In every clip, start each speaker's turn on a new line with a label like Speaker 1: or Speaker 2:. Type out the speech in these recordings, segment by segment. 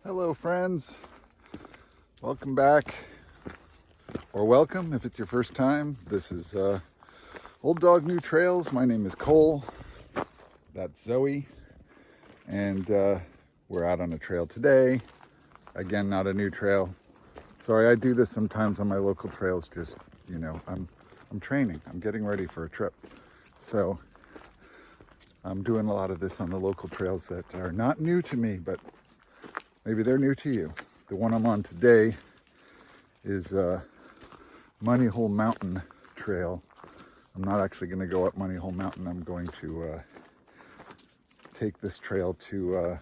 Speaker 1: Hello friends, welcome back, or welcome if it's your first time. This is Old Dog New Trails. My name is Cole, that's Zoe, and we're out on a trail today. Again, not a new trail. Sorry, I do this sometimes on my local trails, just, you know, I'm training, I'm getting ready for a trip. So I'm doing a lot of this on the local trails that are not new to me, but maybe they're new to you. The one I'm on today is Money Hole Mountain Trail. I'm not actually going to go up Money Hole Mountain. I'm going to take this trail to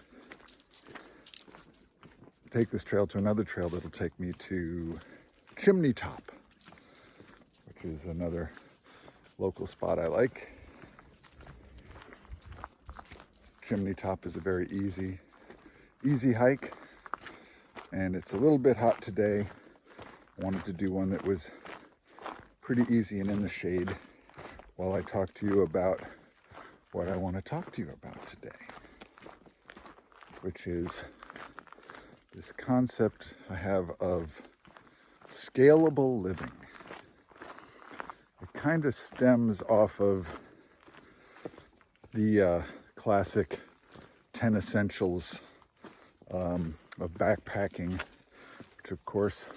Speaker 1: another trail that'll take me to Chimney Top, which is another local spot I like. Chimney Top is a very easy hike, and it's a little bit hot today. I wanted to do one that was pretty easy and in the shade while I talk to you about what I want to talk to you about today, which is this concept I have of scalable living. It kind of stems off of the classic 10 essentials of backpacking, which of course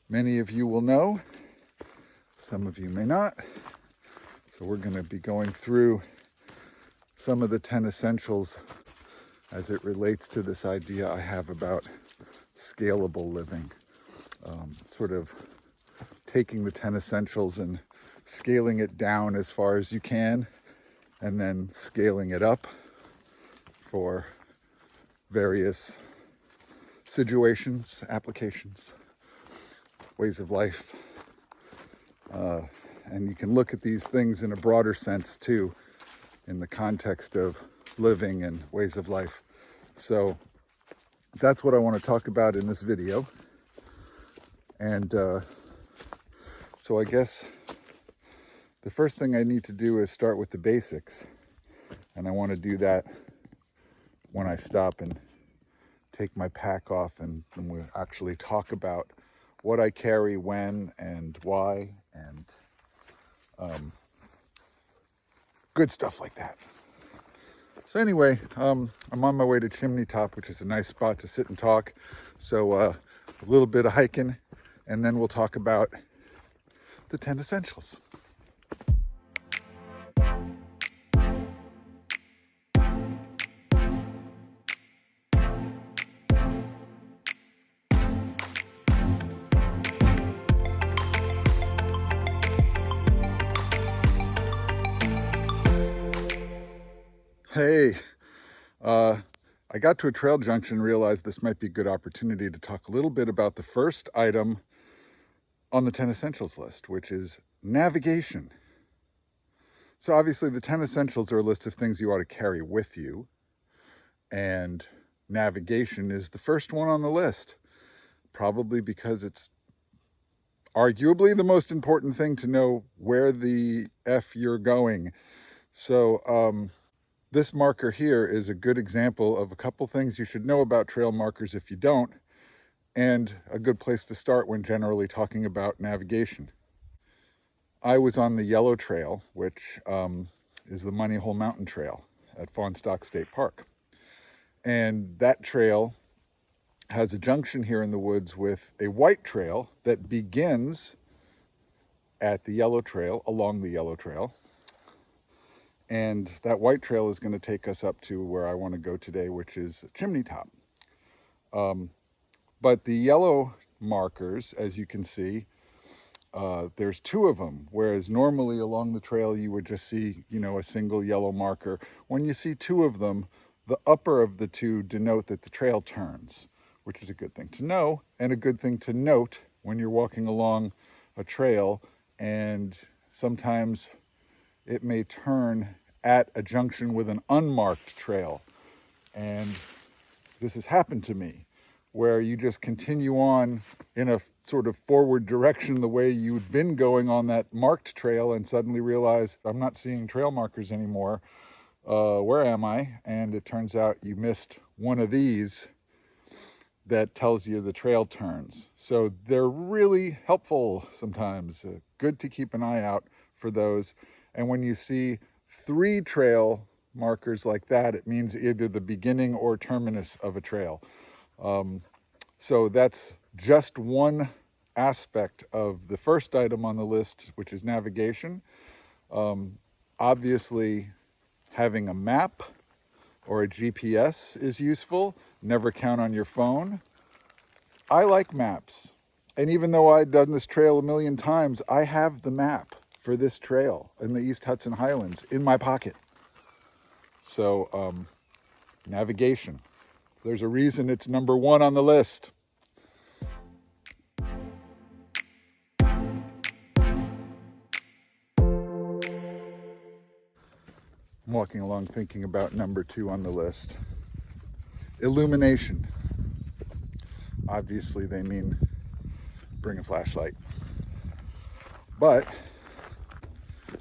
Speaker 1: many of you will know, some of you may not. So we're going to be going through some of the 10 essentials as it relates to this idea I have about scalable living. Sort of taking the 10 essentials and scaling it down as far as you can, and then scaling it up for various situations, applications, ways of life. And you can look at these things in a broader sense too, in the context of living and ways of life. So that's what I want to talk about in this video. And so I guess the first thing I need to do is start with the basics. And I want to do that when I stop and take my pack off, and we'll actually talk about what I carry, when, and why, and good stuff like that. So anyway, I'm on my way to Chimney Top, which is a nice spot to sit and talk. So a little bit of hiking, and then we'll talk about the 10 essentials. Hey, I got to a trail junction and realized this might be a good opportunity to talk a little bit about the first item on the 10 essentials list, which is navigation. So obviously the 10 essentials are a list of things you ought to carry with you, and navigation is the first one on the list, probably because it's arguably the most important thing to know where the F you're going. So this marker here is a good example of a couple things you should know about trail markers if you don't, and a good place to start when generally talking about navigation. I was on the Yellow Trail, which is the Money Hole Mountain Trail at Fawnstock State Park. And that trail has a junction here in the woods with a white trail that begins at the Yellow Trail, along the Yellow Trail. And that white trail is going to take us up to where I want to go today, which is Chimney Top. But the yellow markers, as you can see, there's two of them, whereas normally along the trail you would just see, a single yellow marker. When you see two of them, the upper of the two denote that the trail turns, which is a good thing to know, and a good thing to note when you're walking along a trail, and sometimes it may turn at a junction with an unmarked trail. And this has happened to me, where you just continue on in a sort of forward direction the way you'd been going on that marked trail, and suddenly realize I'm not seeing trail markers anymore. Where am I? And it turns out you missed one of these that tells you the trail turns. So they're really helpful sometimes. Good to keep an eye out for those. And when you see 3 trail markers like that, it means either the beginning or terminus of a trail. So that's just one aspect of the first item on the list, which is navigation. Obviously, having a map or a GPS is useful. Never count on your phone. I like maps. And even though I've done this trail a million times, I have the map for this trail in the East Hudson Highlands in my pocket. So, navigation. There's a reason it's number 1 on the list. I'm walking along thinking about number 2 on the list. Illumination. Obviously they mean bring a flashlight. But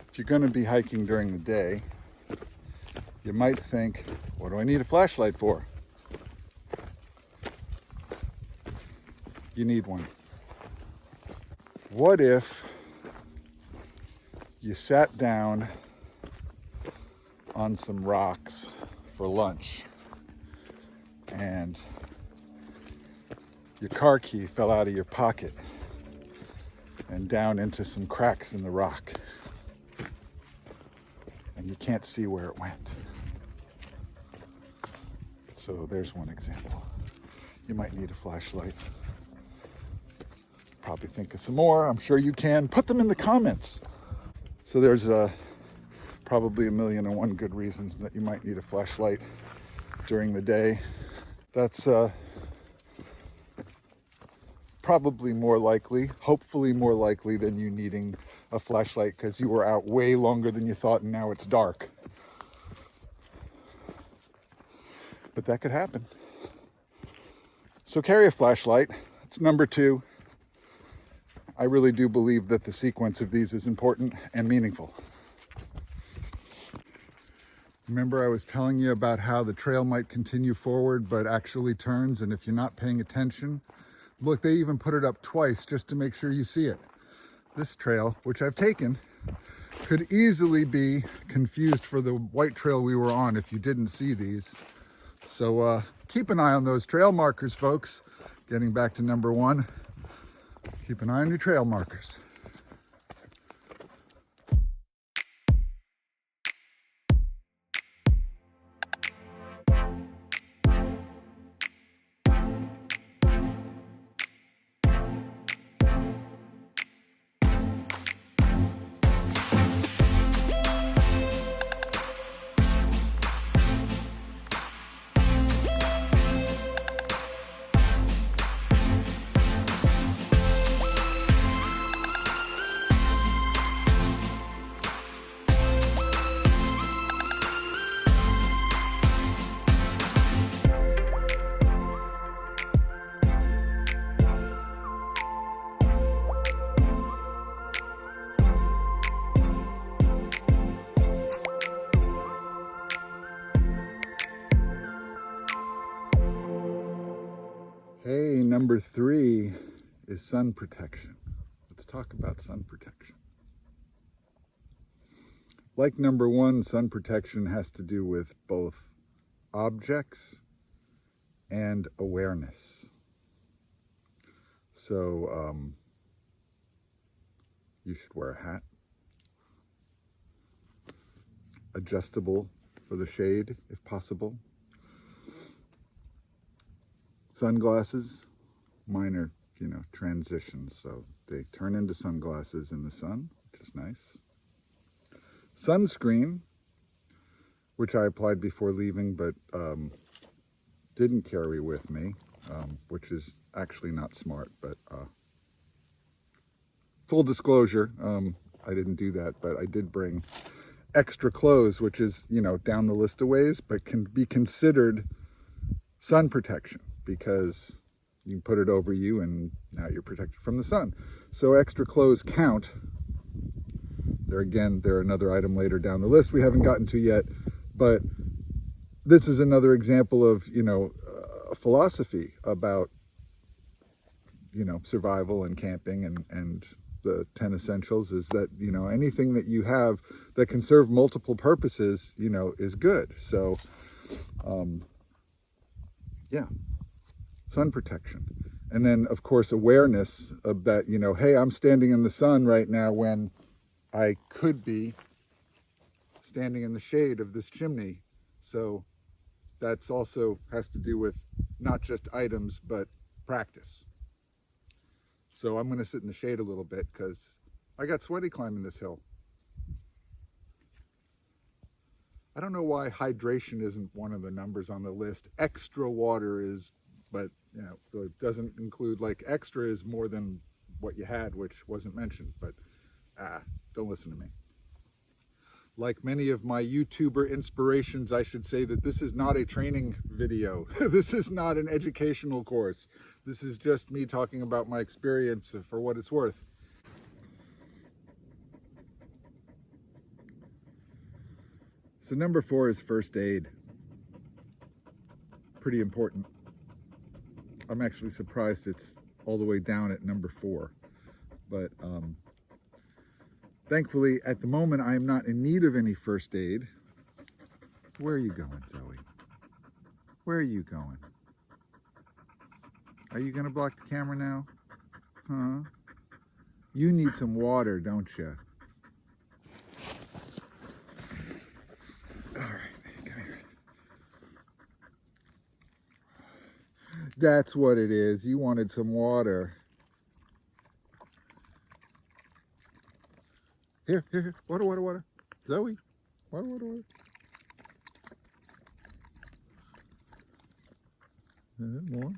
Speaker 1: if you're going to be hiking during the day, you might think, what do I need a flashlight for? You need one. What if you sat down on some rocks for lunch and your car key fell out of your pocket and down into some cracks in the rock and you can't see where it went? So there's one example. You might need a flashlight. Probably think of some more. I'm sure you can. Put them in the comments. So there's probably 1,000,001 good reasons that you might need a flashlight during the day. That's probably more likely, hopefully more likely than you needing a flashlight because you were out way longer than you thought and now it's dark. But that could happen. So carry a flashlight. It's number 2. I really do believe that the sequence of these is important and meaningful. Remember I was telling you about how the trail might continue forward but actually turns, and if you're not paying attention, look, they even put it up twice just to make sure you see it. This trail, which I've taken, could easily be confused for the white trail we were on if you didn't see these. So keep an eye on those trail markers, folks. Getting back to number 1, keep an eye on your trail markers. Hey, number 3 is sun protection. Let's talk about sun protection. Like number 1, sun protection has to do with both objects and awareness. So you should wear a hat. Adjustable for the shade if possible. Sunglasses, mine are, transitions, so they turn into sunglasses in the sun, which is nice. Sunscreen, which I applied before leaving, but didn't carry with me, which is actually not smart, but full disclosure, I didn't do that, but I did bring extra clothes, which is, down the list of ways, but can be considered sun protection, because you can put it over you and now you're protected from the sun. So extra clothes count. They're another item later down the list we haven't gotten to yet, but this is another example of, a philosophy about you know, survival and camping and the 10 essentials is that, you know, anything that you have that can serve multiple purposes, you know, is good. So, yeah, sun protection. And then, of course, awareness of that, you know, hey, I'm standing in the sun right now when I could be standing in the shade of this chimney. So that's also has to do with not just items, but practice. So I'm going to sit in the shade a little bit because I got sweaty climbing this hill. I don't know why hydration isn't one of the numbers on the list. Extra water is, but you know, so it doesn't include, like, extra is more than what you had, which wasn't mentioned, but don't listen to me. Like many of my YouTuber inspirations, I should say that this is not a training video. This is not an educational course. This is just me talking about my experience for what it's worth. So number 4 is first aid. Pretty important. I'm actually surprised it's all the way down at number 4. But thankfully, at the moment, I am not in need of any first aid. Where are you going, Zoe? Where are you going? Are you going to block the camera now? Huh? You need some water, don't you? All right, come here. That's what it is. You wanted some water. Here, here, here. Water, water, water. Zoe, water, water, water. More.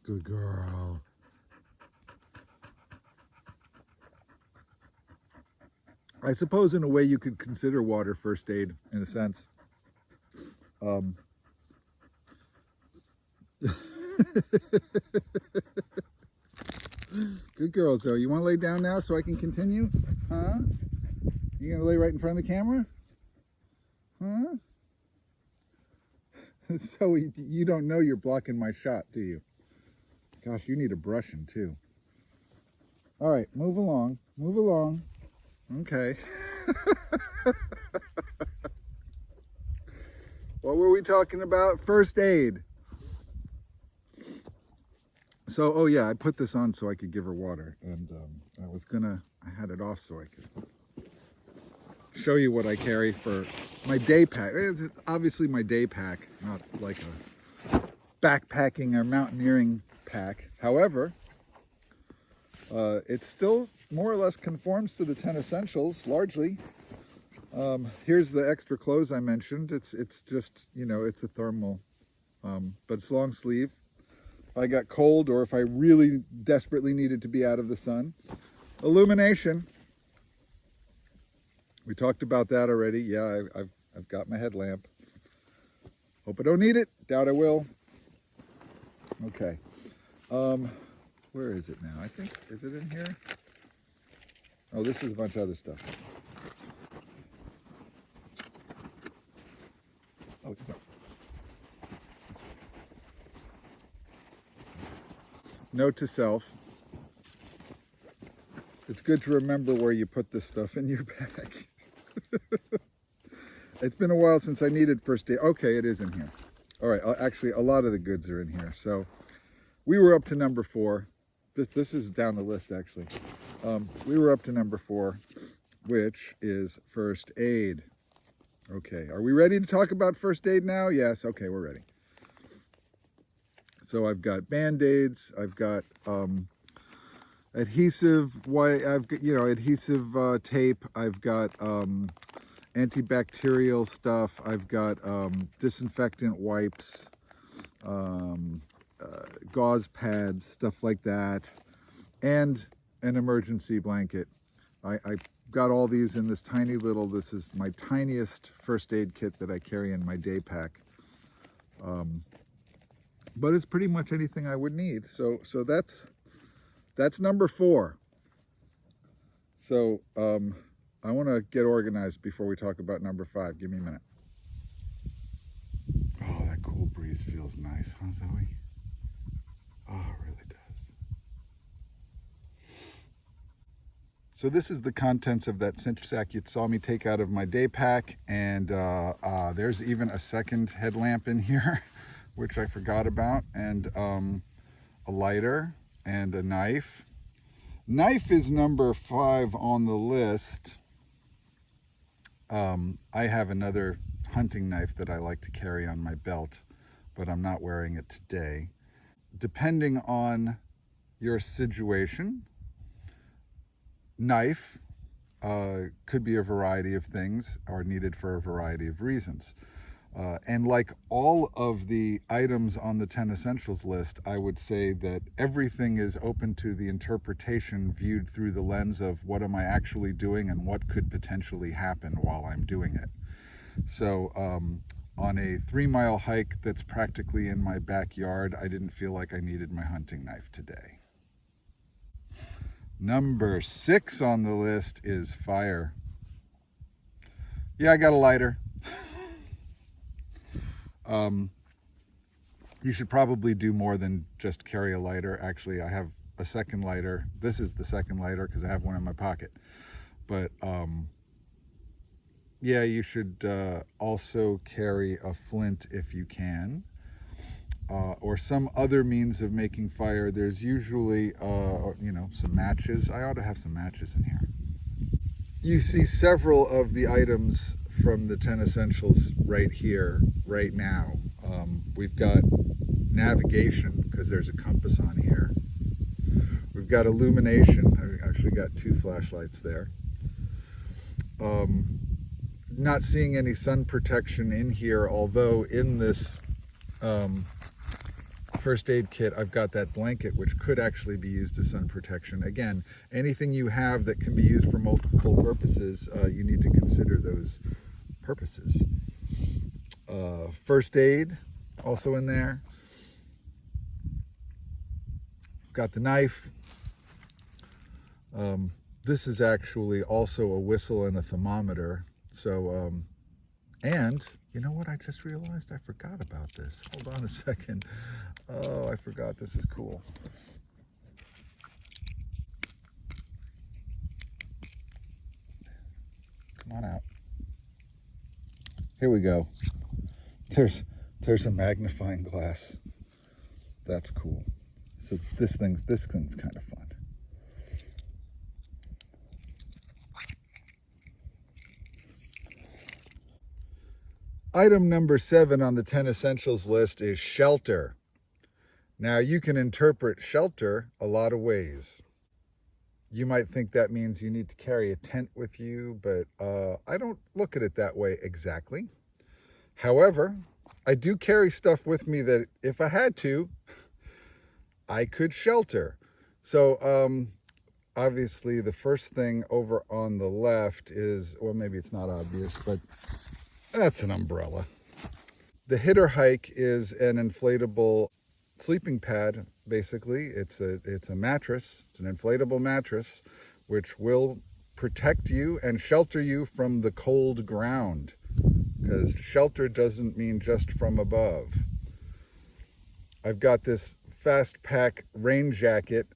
Speaker 1: Good girl. I suppose in a way you could consider water first aid, in a sense. Good girl, Zoe. You want to lay down now so I can continue? Huh? You gonna lay right in front of the camera? Huh? Zoe, you don't know you're blocking my shot, do you? Gosh, you need a brushing too. All right, move along. Move along. Okay. What were we talking about? First aid. So, oh yeah, I put this on so I could give her water, and I had it off so I could show you what I carry for my day pack. It's obviously my day pack, not like a backpacking or mountaineering pack. However, it still more or less conforms to the 10 essentials, largely. Here's the extra clothes I mentioned. It's just, you know, it's a thermal, but it's long sleeve. If I got cold or if I really desperately needed to be out of the sun. Illumination. We talked about that already. Yeah, I've got my headlamp. Hope I don't need it. Doubt I will. Okay. Where is it now? I think, is it in here? Oh, this is a bunch of other stuff. Oh, it's okay. Note to self. It's good to remember where you put this stuff in your bag. It's been a while since I needed first aid. Okay, it is in here. All right, actually, a lot of the goods are in here. So we were up to number 4. This is down the list, actually. We were up to number 4, which is first aid. Okay, are we ready to talk about first aid now? Yes, okay, we're ready. So I've got Band-Aids, I've got adhesive tape, I've got antibacterial stuff, I've got disinfectant wipes, gauze pads, stuff like that, and an emergency blanket. I got all these in this tiny little, this is my tiniest first aid kit that I carry in my day pack. But it's pretty much anything I would need. So that's number 4. So I want to get organized before we talk about number 5. Give me a minute. Oh, that cool breeze feels nice, huh, Zoe? Oh, it really does. So this is the contents of that cinch sack you saw me take out of my day pack, and there's even a second headlamp in here, which I forgot about, and a lighter and a knife. Knife is number 5 on the list. I have another hunting knife that I like to carry on my belt, but I'm not wearing it today. Depending on your situation, knife could be a variety of things or needed for a variety of reasons. And like all of the items on the 10 essentials list, I would say that everything is open to the interpretation viewed through the lens of what am I actually doing and what could potentially happen while I'm doing it. So on a 3-mile hike that's practically in my backyard, I didn't feel like I needed my hunting knife today. Number 6 on the list is fire. Yeah, I got a lighter. You should probably do more than just carry a lighter. Actually, I have a second lighter. This is the second lighter because I have one in my pocket. But yeah, you should also carry a flint if you can, or some other means of making fire. There's usually, some matches. I ought to have some matches in here. You see several of the items from the 10 essentials right here, right now. We've got navigation, because there's a compass on here. We've got illumination. I actually got 2 flashlights there. Not seeing any sun protection in here, although in this first aid kit I've got that blanket which could actually be used as sun protection. Again, anything you have that can be used for multiple purposes, you need to consider those purposes. First aid also in there. Got the knife. This is actually also a whistle and a thermometer. So, and you know what? I just realized I forgot about this. Hold on a second. Oh, I forgot. This is cool. Come on out. Here we go. There's a magnifying glass. That's cool. So this thing's kind of fun. Item number 7 on the 10 essentials list is shelter. Now you can interpret shelter a lot of ways. You might think that means you need to carry a tent with you, but I don't look at it that way exactly. However, I do carry stuff with me that if I had to, I could shelter. So obviously the first thing over on the left is, well, maybe it's not obvious, but that's an umbrella. The hitter hike is an inflatable sleeping pad. Basically, it's a mattress. It's an inflatable mattress which will protect you and shelter you from the cold ground, because shelter doesn't mean just from above. I've got this fast pack rain jacket.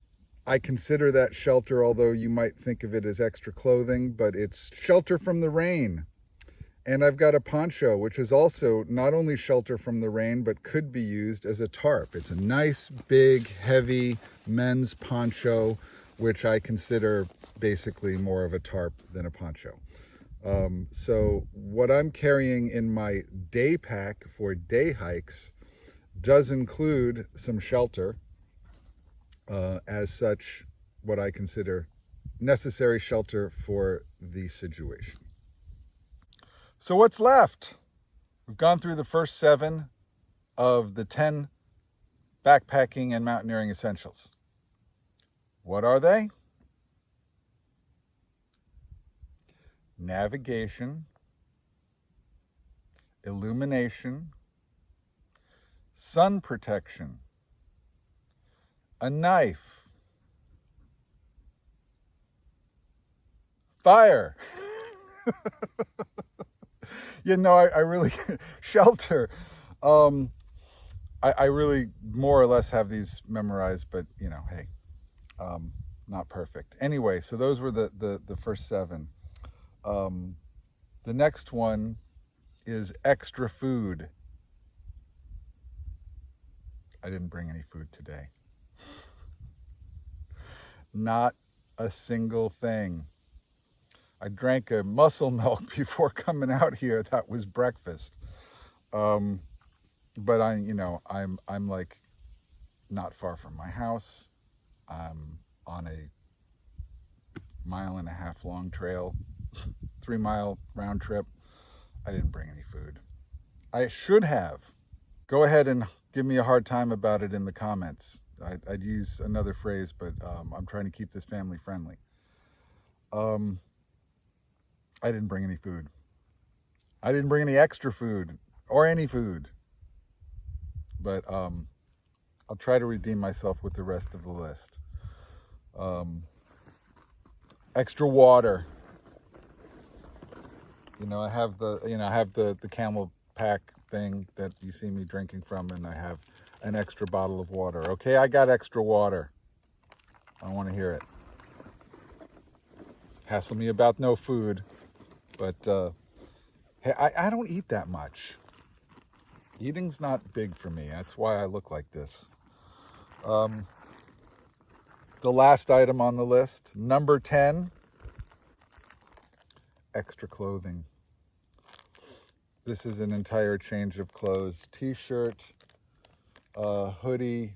Speaker 1: I consider that shelter, although you might think of it as extra clothing, but it's shelter from the rain. And I've got a poncho, which is also not only shelter from the rain, but could be used as a tarp. It's a nice, big, heavy men's poncho, which I consider basically more of a tarp than a poncho. So what I'm carrying in my day pack for day hikes does include some shelter, as such, what I consider necessary shelter for the situation. So what's left? We've gone through the first 7 of the 10 backpacking and mountaineering essentials. What are they? Navigation, illumination, sun protection, a knife, fire. I really, shelter. I really more or less have these memorized, but you know, hey, not perfect. Anyway, so those were the first 7. The next one is extra food. I didn't bring any food today. Not a single thing. I drank a muscle milk before coming out here. That was breakfast. But I'm like not far from my house. I'm on a 1.5 mile long trail, 3-mile round trip. I didn't bring any food. I should have. Go ahead and give me a hard time about it in the comments. I'd use another phrase, but I'm trying to keep this family friendly. I didn't bring any food. I didn't bring any extra food or any food. But I'll try to redeem myself with the rest of the list. Extra water. I have the camel pack thing that you see me drinking from, and I have an extra bottle of water. Okay, I got extra water. I don't want to hear it. Hassle me about no food. But hey, I don't eat that much. Eating's not big for me. That's why I look like this. The last item on the list, number 10, extra clothing. This is an entire change of clothes. T-shirt, hoodie,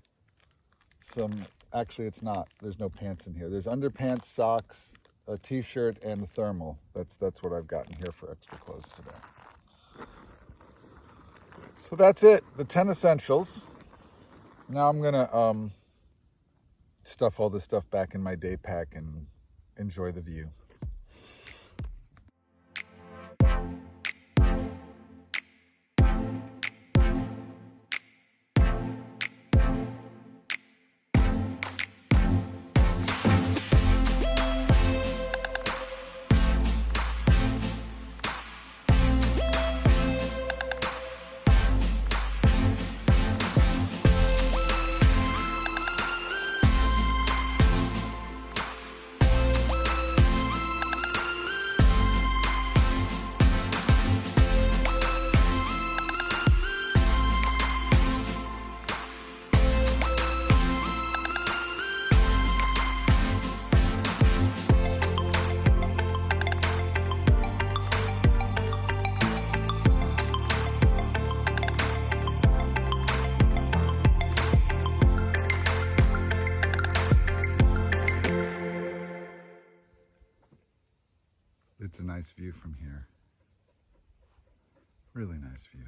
Speaker 1: actually it's not. There's no pants in here. There's underpants, socks, a t-shirt, and a thermal. That's what I've gotten here for extra clothes today. So that's it, the 10 essentials. Now I'm gonna stuff all this stuff back in my day pack and enjoy the view. It's a nice view from here. Really nice view.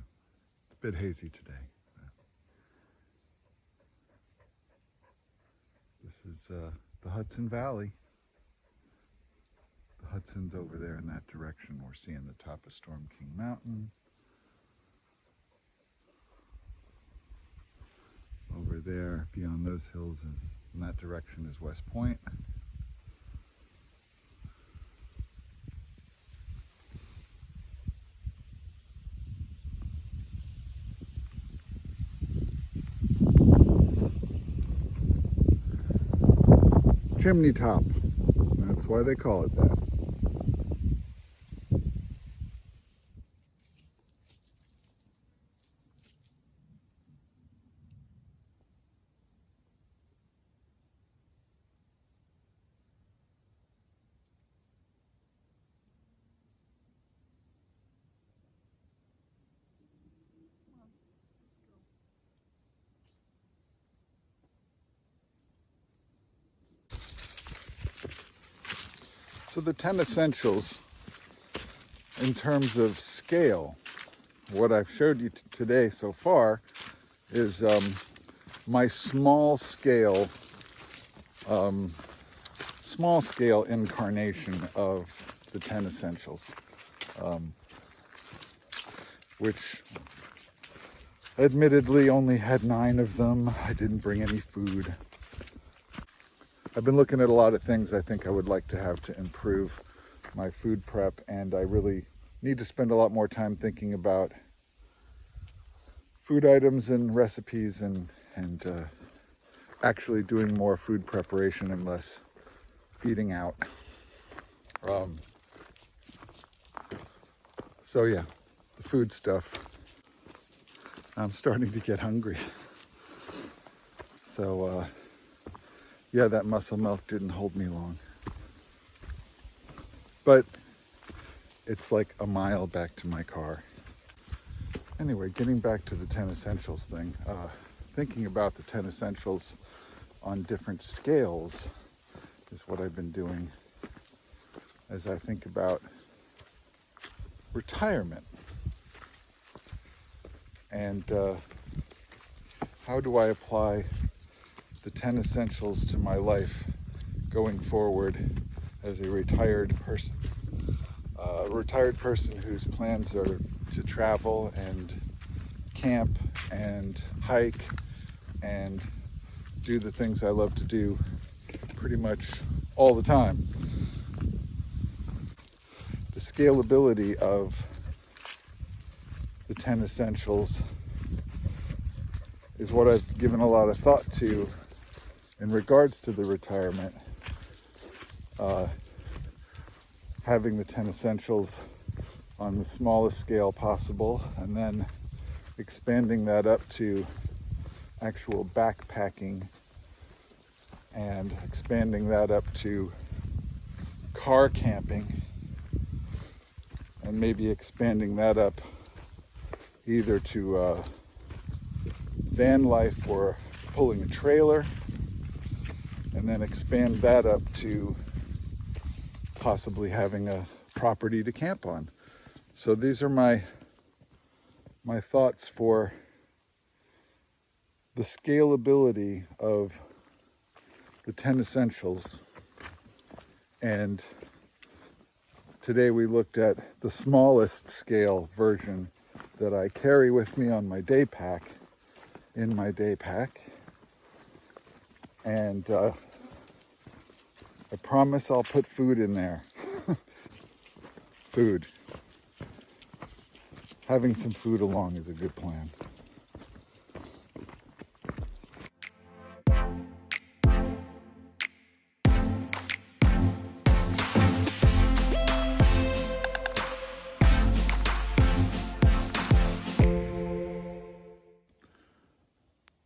Speaker 1: It's a bit hazy today. This is the Hudson Valley. The Hudson's over there in that direction. We're seeing the top of Storm King Mountain. Over there, beyond those hills, in that direction is West Point. Chimney Top. That's why they call it that. So the 10 essentials in terms of scale, what I've showed you today so far is my small scale incarnation of the 10 essentials, which admittedly only had 9 of them. I didn't bring any food. I've been looking at a lot of things I think I would like to have to improve my food prep, and I really need to spend a lot more time thinking about food items and recipes and actually doing more food preparation and less eating out. So yeah, the food stuff. I'm starting to get hungry. So yeah, that muscle milk didn't hold me long. But it's like a mile back to my car. Anyway, getting back to the 10 essentials thing, thinking about the 10 essentials on different scales is what I've been doing as I think about retirement. And how do I apply the 10 essentials to my life going forward as a retired person? A retired person whose plans are to travel and camp and hike and do the things I love to do pretty much all the time. The scalability of the 10 essentials is what I've given a lot of thought to in regards to the retirement. Having the 10 essentials on the smallest scale possible, and then expanding that up to actual backpacking, and expanding that up to car camping, and maybe expanding that up either to van life or pulling a trailer, and then expand that up to possibly having a property to camp on. So these are my thoughts for the scalability of the 10 essentials. And today we looked at the smallest scale version that I carry with me on my day pack, in my day pack. And I promise I'll put food in there. Food. Having some food along is a good plan.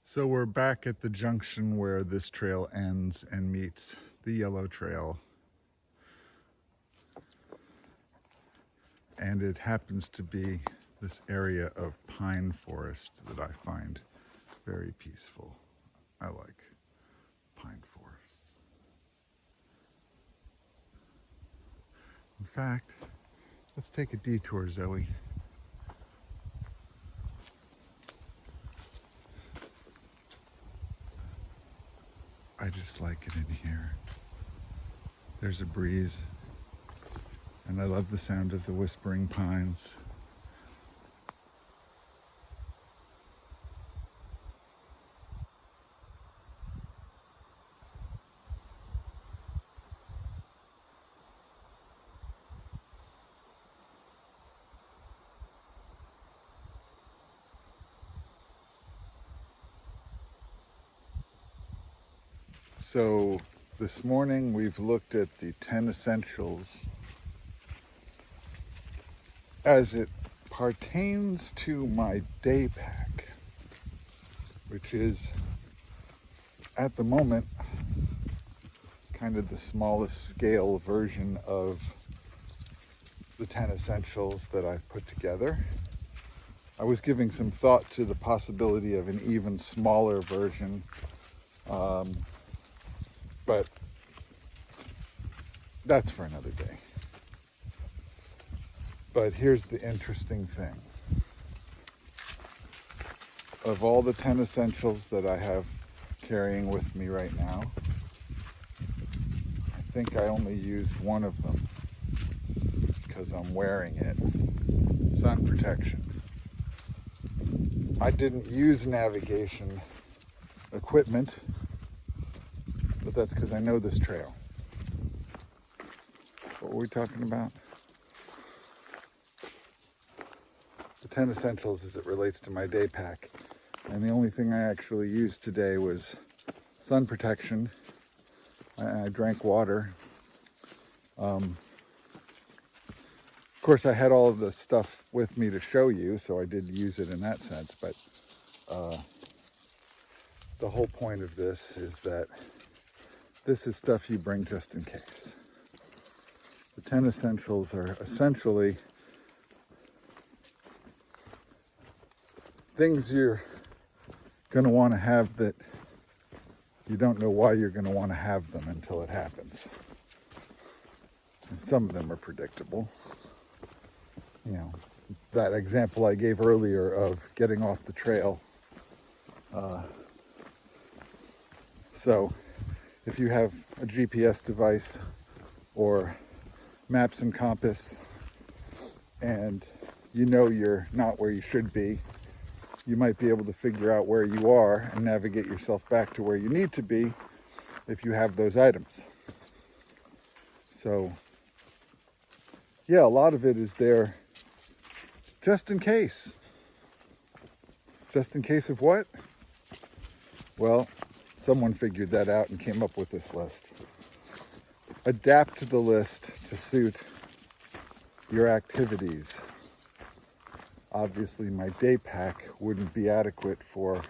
Speaker 1: So we're back at the junction where this trail ends and meets the yellow trail. And it happens to be this area of pine forest that I find very peaceful. I like pine forests. In fact, let's take a detour, Zoe. I just like it in here. There's a breeze, and I love the sound of the whispering pines. So this morning we've looked at the 10 essentials as it pertains to my day pack, which is at the moment kind of the smallest scale version of the 10 essentials that I've put together. I was giving some thought to the possibility of an even smaller version, but that's for another day. But here's the interesting thing. Of all the 10 essentials that I have carrying with me right now, I think I only used one of them because I'm wearing it. Sun protection. I didn't use navigation equipment, but that's because I know this trail. What were we talking about? The 10 essentials as it relates to my day pack. And the only thing I actually used today was sun protection. I drank water. Of course, I had all of the stuff with me to show you, so I did use it in that sense. But the whole point of this is that this is stuff you bring just in case. The 10 essentials are essentially things you're going to want to have that you don't know why you're going to want to have them until it happens. And some of them are predictable. You know, that example I gave earlier of getting off the trail. So if you have a GPS device or maps and compass and you know you're not where you should be, you might be able to figure out where you are and navigate yourself back to where you need to be if you have those items. So yeah, a lot of it is there just in case. Just in case of what? Well, someone figured that out and came up with this list. Adapt the list to suit your activities. Obviously, my day pack wouldn't be adequate for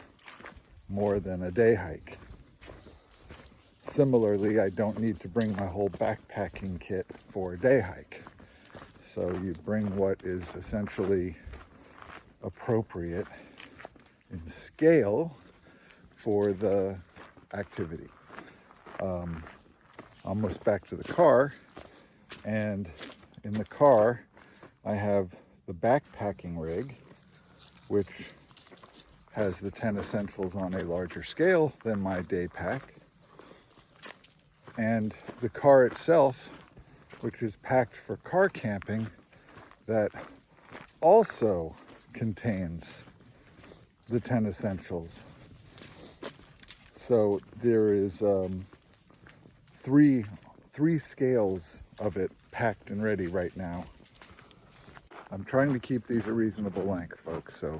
Speaker 1: more than a day hike. Similarly, I don't need to bring my whole backpacking kit for a day hike. So you bring what is essentially appropriate in scale for the activity. Almost back to the car, and in the car I have the backpacking rig, which has the 10 essentials on a larger scale than my day pack, and the car itself, which is packed for car camping, that also contains the 10 essentials. So there is three scales of it packed and ready right now. I'm trying to keep these a reasonable length, folks, so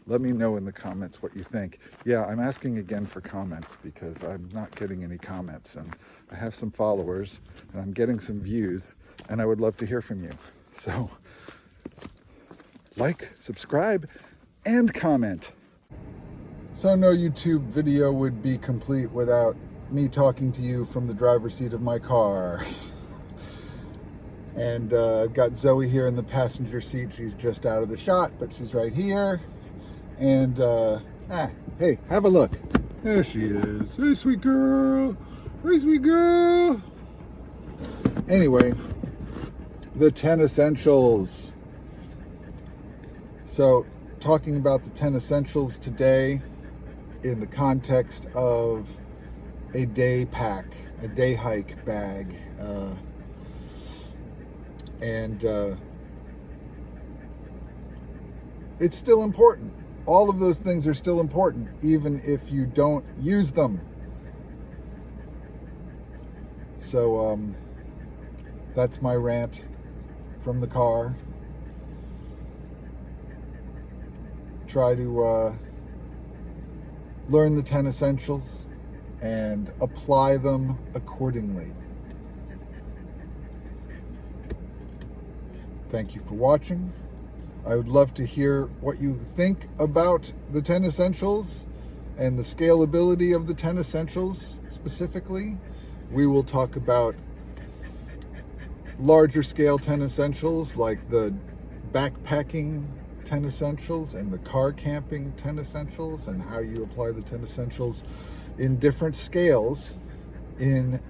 Speaker 1: let me know in the comments what you think. Yeah, I'm asking again for comments because I'm not getting any comments, and I have some followers and I'm getting some views, and I would love to hear from you. So like, subscribe, and comment. So no YouTube video would be complete without me talking to you from the driver's seat of my car. And I've got Zoe here in the passenger seat. She's just out of the shot, but she's right here. And hey, have a look. There she is. Hey, sweet girl. Hey, sweet girl. Anyway, the 10 essentials. So talking about the 10 essentials today in the context of a day pack, a day hike bag, and it's still important. All of those things are still important, even if you don't use them. So that's my rant from the car. Try to learn the 10 essentials and apply them accordingly. Thank you for watching. I would love to hear what you think about the 10 essentials and the scalability of the 10 essentials specifically. We will talk about larger scale 10 essentials like the backpacking 10 essentials and the car camping 10 essentials, and how you apply the 10 essentials in different scales in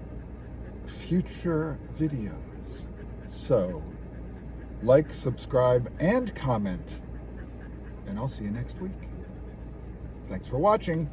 Speaker 1: future videos. So like, subscribe, and comment, and I'll see you next week. Thanks for watching.